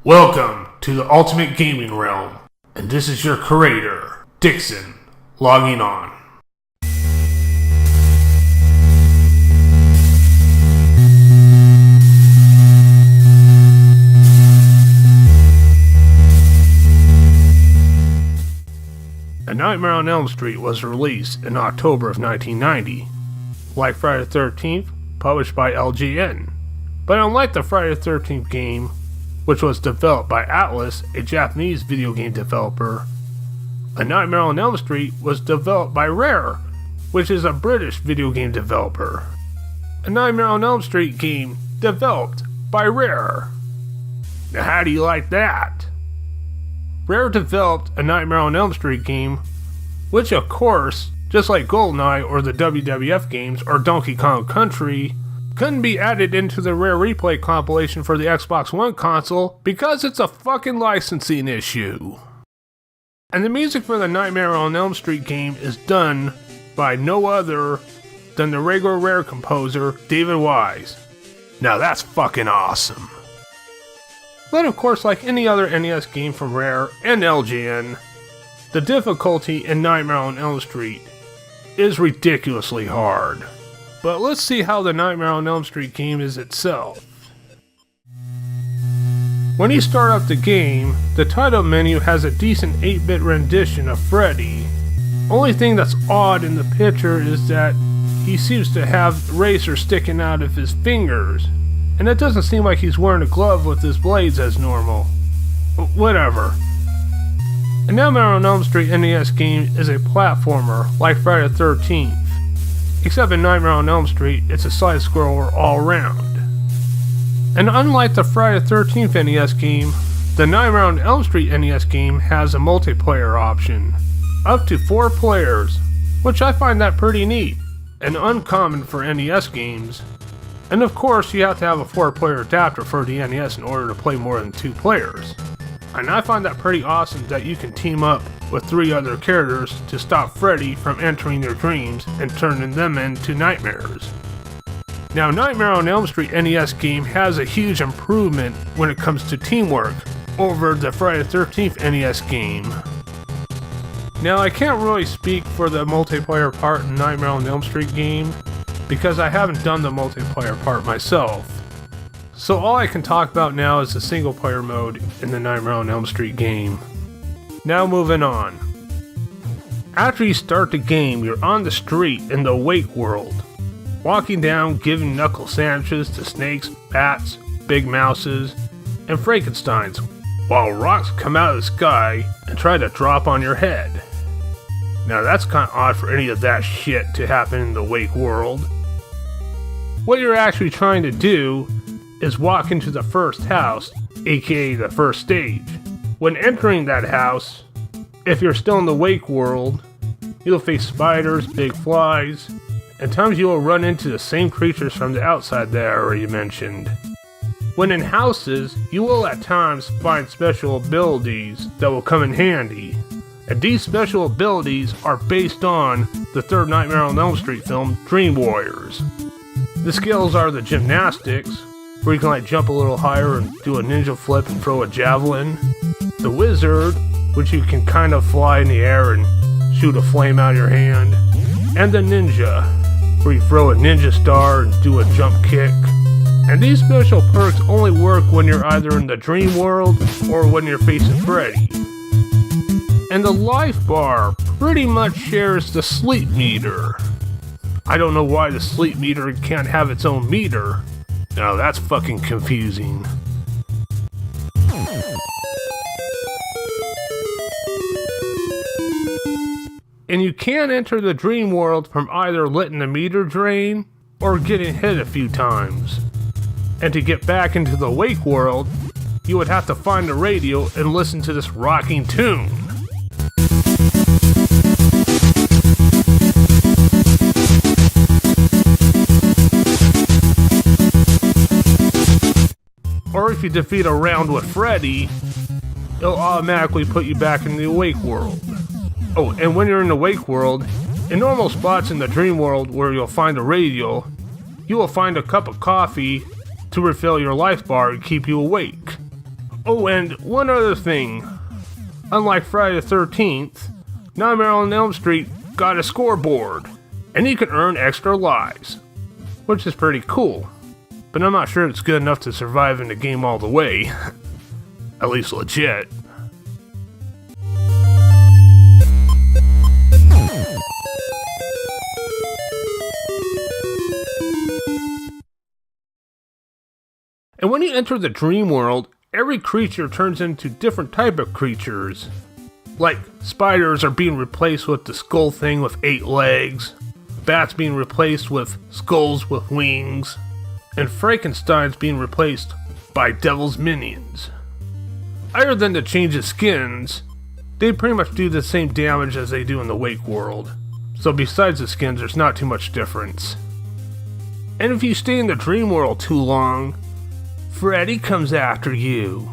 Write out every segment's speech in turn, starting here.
Welcome to the ultimate gaming realm, and this is your curator, Dixon, logging on. A Nightmare on Elm Street was released in October of 1990, like Friday the 13th, published by LGN. But unlike the Friday the 13th game, which was developed by Atlas, a Japanese video game developer, A Nightmare on Elm Street was developed by Rare, which is a British video game developer. A Nightmare on Elm Street game developed by Rare. Now how do you like that? Rare developed A Nightmare on Elm Street game, which of course, just like GoldenEye or the WWF games or Donkey Kong Country, couldn't be added into the Rare Replay compilation for the Xbox One console because it's a fucking licensing issue. And the music for the Nightmare on Elm Street game is done by no other than the regular Rare composer, David Wise. Now that's fucking awesome. But of course, like any other NES game from Rare and LGN, the difficulty in Nightmare on Elm Street is ridiculously hard. But let's see how the Nightmare on Elm Street game is itself. When you start up the game, the title menu has a decent 8-bit rendition of Freddy. Only thing that's odd in the picture is that he seems to have razors sticking out of his fingers, and it doesn't seem like he's wearing a glove with his blades as normal. But whatever. A Nightmare on Elm Street NES game is a platformer like Friday the 13th. Except in Nightmare on Elm Street, it's a side-scroller all around. And unlike the Friday the 13th NES game, the Nightmare on Elm Street NES game has a multiplayer option, up to 4 players, which I find that pretty neat, and uncommon for NES games. And of course, you have to have a 4-player adapter for the NES in order to play more than 2 players. And I find that pretty awesome that you can team up with 3 other characters to stop Freddy from entering your dreams and turning them into nightmares. Now, Nightmare on Elm Street NES game has a huge improvement when it comes to teamwork over the Friday the 13th NES game. Now, I can't really speak for the multiplayer part in Nightmare on Elm Street game because I haven't done the multiplayer part myself. So all I can talk about now is the single player mode in the Nightmare on Elm Street game. Now moving on. After you start the game, you're on the street in the Wake world, walking down giving knuckle sandwiches to snakes, bats, big mouses, and Frankensteins, while rocks come out of the sky and try to drop on your head. Now that's kinda odd for any of that shit to happen in the Wake world. What you're actually trying to do is walk into the first house, aka the first stage. When entering that house, if you're still in the Wake world, you'll face spiders, big flies, and times you will run into the same creatures from the outside that I already mentioned. When in houses, you will at times find special abilities that will come in handy, and these special abilities are based on the third Nightmare on Elm Street film, Dream Warriors. The skills are the gymnastics, where you can like jump a little higher and do a ninja flip and throw a javelin. The wizard, which you can kind of fly in the air and shoot a flame out of your hand. And the ninja, where you throw a ninja star and do a jump kick. And these special perks only work when you're either in the dream world or when you're facing Freddy. And the life bar pretty much shares the sleep meter. I don't know why the sleep meter can't have its own meter. Now that's fucking confusing. And you can enter the dream world from either letting the meter drain or getting hit a few times. And to get back into the Wake world, you would have to find the radio and listen to this rocking tune. Or if you defeat a round with Freddy, it'll automatically put you back in the Wake world. Oh, and when you're in the Wake world, in normal spots in the Dream world where you'll find a radio, you will find a cup of coffee to refill your life bar and keep you awake. Oh, and one other thing. Unlike Friday the 13th, Nightmare on Elm Street got a scoreboard, and you can earn extra lives, which is pretty cool. But I'm not sure it's good enough to survive in the game all the way. At least legit. And when you enter the dream world, every creature turns into different type of creatures. Like, spiders are being replaced with the skull thing with 8 legs, bats being replaced with skulls with wings, and Frankenstein's being replaced by devil's minions. Other than the change of skins, they pretty much do the same damage as they do in the Wake world. So besides the skins, there's not too much difference. And if you stay in the dream world too long, Freddy comes after you.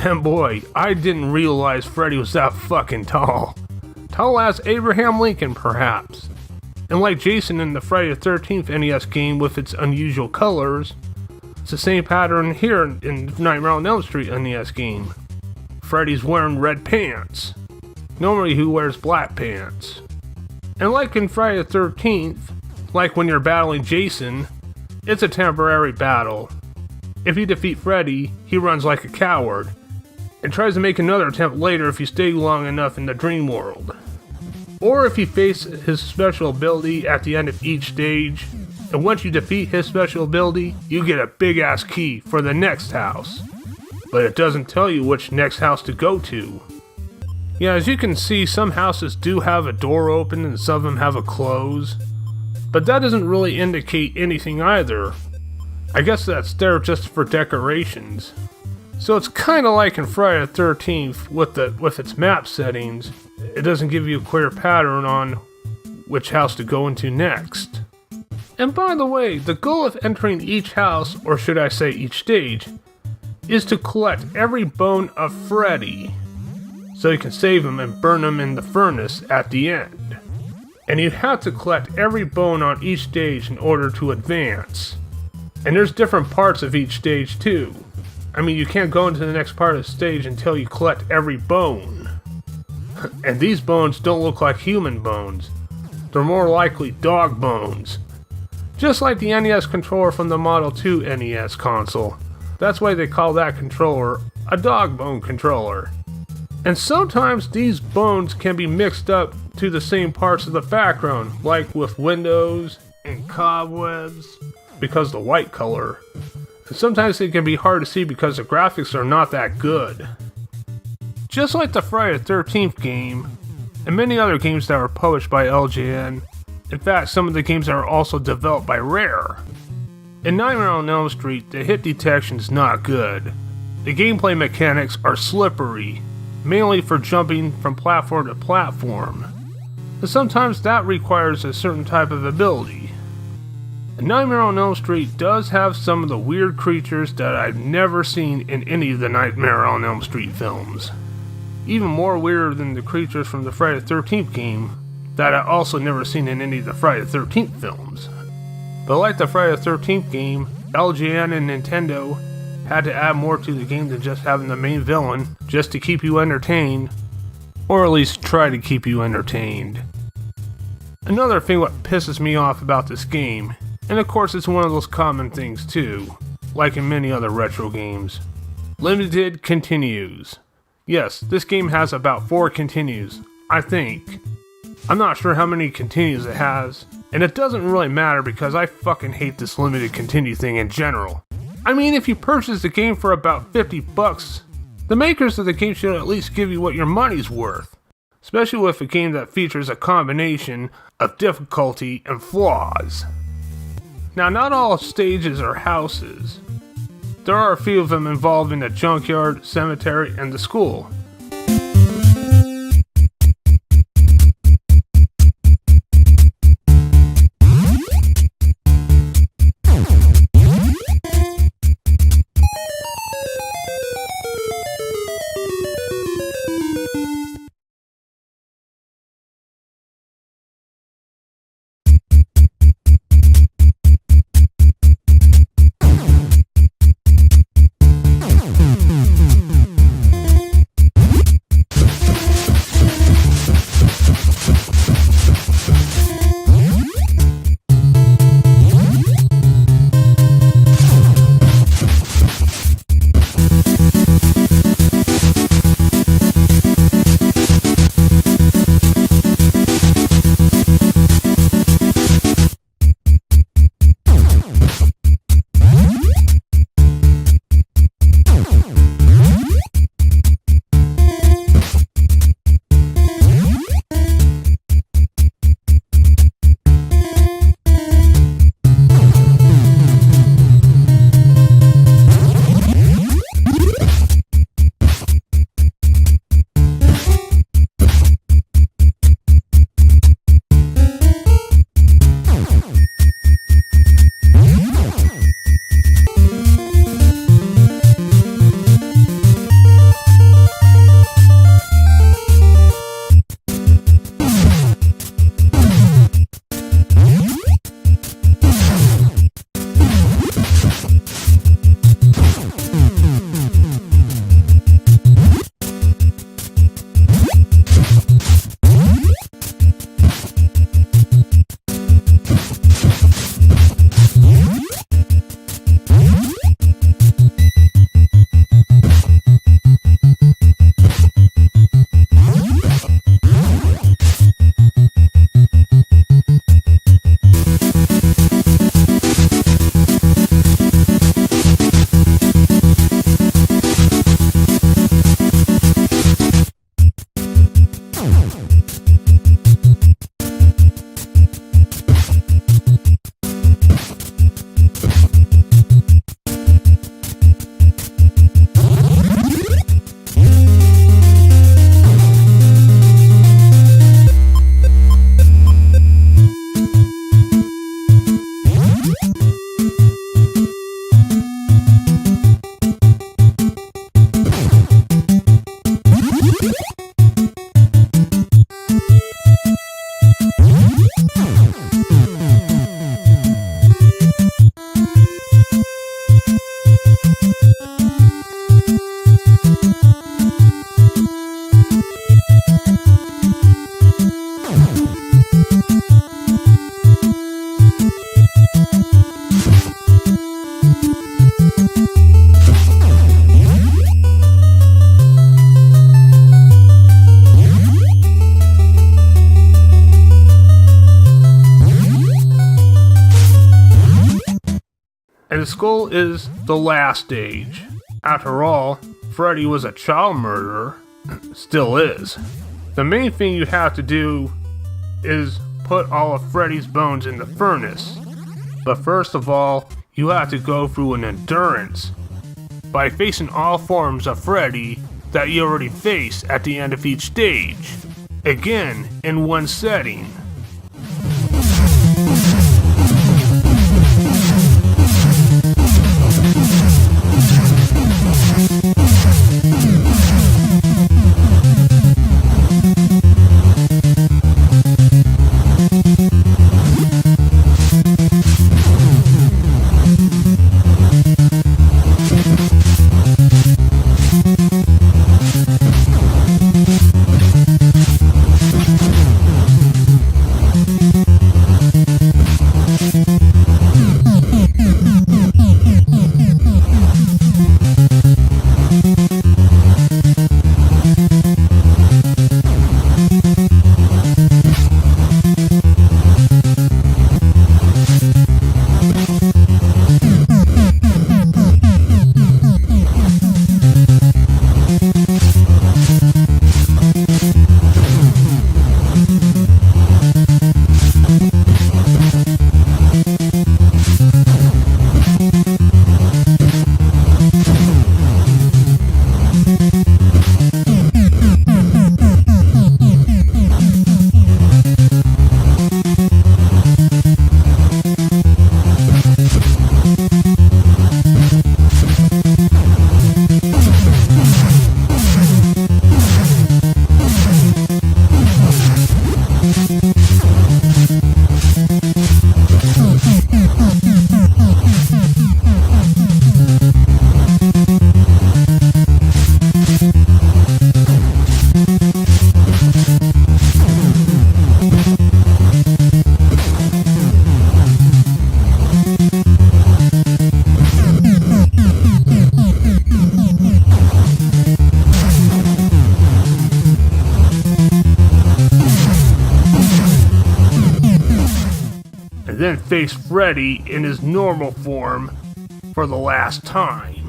And boy, I didn't realize Freddy was that fucking tall. Tall as Abraham Lincoln, perhaps. And like Jason in the Friday the 13th NES game with its unusual colors, it's the same pattern here in Nightmare on Elm Street NES game. Freddy's wearing red pants. Normally he wears black pants. And like in Friday the 13th, like when you're battling Jason, it's a temporary battle. If you defeat Freddy, he runs like a coward, and tries to make another attempt later if you stay long enough in the dream world. Or if you face his special ability at the end of each stage, and once you defeat his special ability, you get a big ass key for the next house. But it doesn't tell you which next house to go to. Yeah, as you can see, some houses do have a door open and some of them have a close. But that doesn't really indicate anything either. I guess that's there just for decorations. So it's kind of like in Friday the 13th with its map settings. It doesn't give you a clear pattern on which house to go into next. And by the way, the goal of entering each house, or should I say each stage, is to collect every bone of Freddy, so you can save him and burn him in the furnace at the end. And you have to collect every bone on each stage in order to advance. And there's different parts of each stage too. I mean, you can't go into the next part of the stage until you collect every bone. And these bones don't look like human bones. They're more likely dog bones. Just like the NES controller from the Model 2 NES console. That's why they call that controller a dog bone controller. And sometimes these bones can be mixed up to the same parts of the background, like with windows and cobwebs, because of the white color. And sometimes they can be hard to see because the graphics are not that good. Just like the Friday the 13th game, and many other games that were published by LJN, in fact some of the games that are also developed by Rare. In Nightmare on Elm Street, the hit detection is not good. The gameplay mechanics are slippery, mainly for jumping from platform to platform. And sometimes that requires a certain type of ability. Nightmare on Elm Street does have some of the weird creatures that I've never seen in any of the Nightmare on Elm Street films. Even more weirder than the creatures from the Friday the 13th game that I also never seen in any of the Friday the 13th films. But like the Friday the 13th game, LJN and Nintendo had to add more to the game than just having the main villain just to keep you entertained, or at least try to keep you entertained. Another thing what pisses me off about this game, and of course it's one of those common things too, like in many other retro games. Limited continues. Yes, this game has about 4 continues, I think. I'm not sure how many continues it has, and it doesn't really matter because I fucking hate this limited continue thing in general. I mean, if you purchase the game for about $50, the makers of the game should at least give you what your money's worth. especially with a game that features a combination of difficulty and flaws. Now, not all stages are houses. There are a few of them involving the junkyard, cemetery, and the school. And the skull is the last stage. After all, Freddy was a child murderer. Still is. The main thing you have to do is put all of Freddy's bones in the furnace. But first of all, you have to go through an endurance by facing all forms of Freddy that you already face at the end of each stage. Again, in one setting. then face Freddy in his normal form for the last time.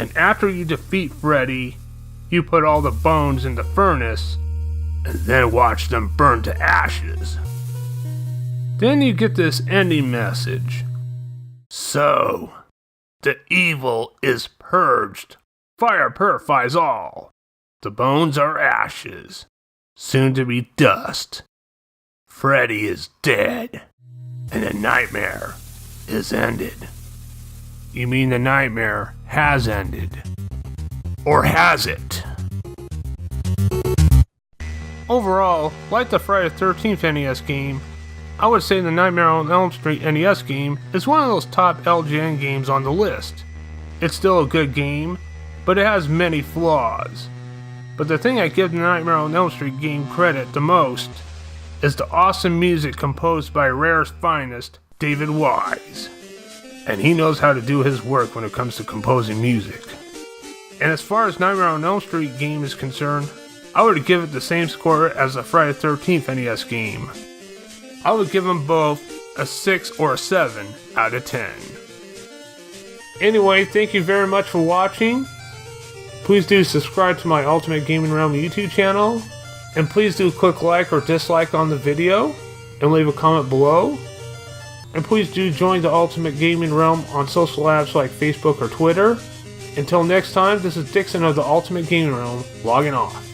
And after you defeat Freddy, you put all the bones in the furnace, and then watch them burn to ashes. Then you get this ending message. So, the evil is purged. Fire purifies all. The bones are ashes, soon to be dust. Freddy is dead, and the nightmare is ended. You mean the nightmare has ended? Or has it? Overall, like the Friday the 13th NES game, I would say the Nightmare on Elm Street NES game is one of those top LGN games on the list. It's still a good game, but it has many flaws. But the thing I give the Nightmare on Elm Street game credit the most is the awesome music composed by Rare's finest, David Wise. And he knows how to do his work when it comes to composing music. And as far as Nightmare on Elm Street game is concerned, I would give it the same score as the Friday the 13th NES game. I would give them both a 6 or a 7 out of 10. Anyway, thank you very much for watching. Please do subscribe to my Ultimate Gaming Realm YouTube channel. And please do click like or dislike on the video and leave a comment below. And please do join the Ultimate Gaming Realm on social apps like Facebook or Twitter. Until next time, this is Dixon of the Ultimate Gaming Realm, logging off.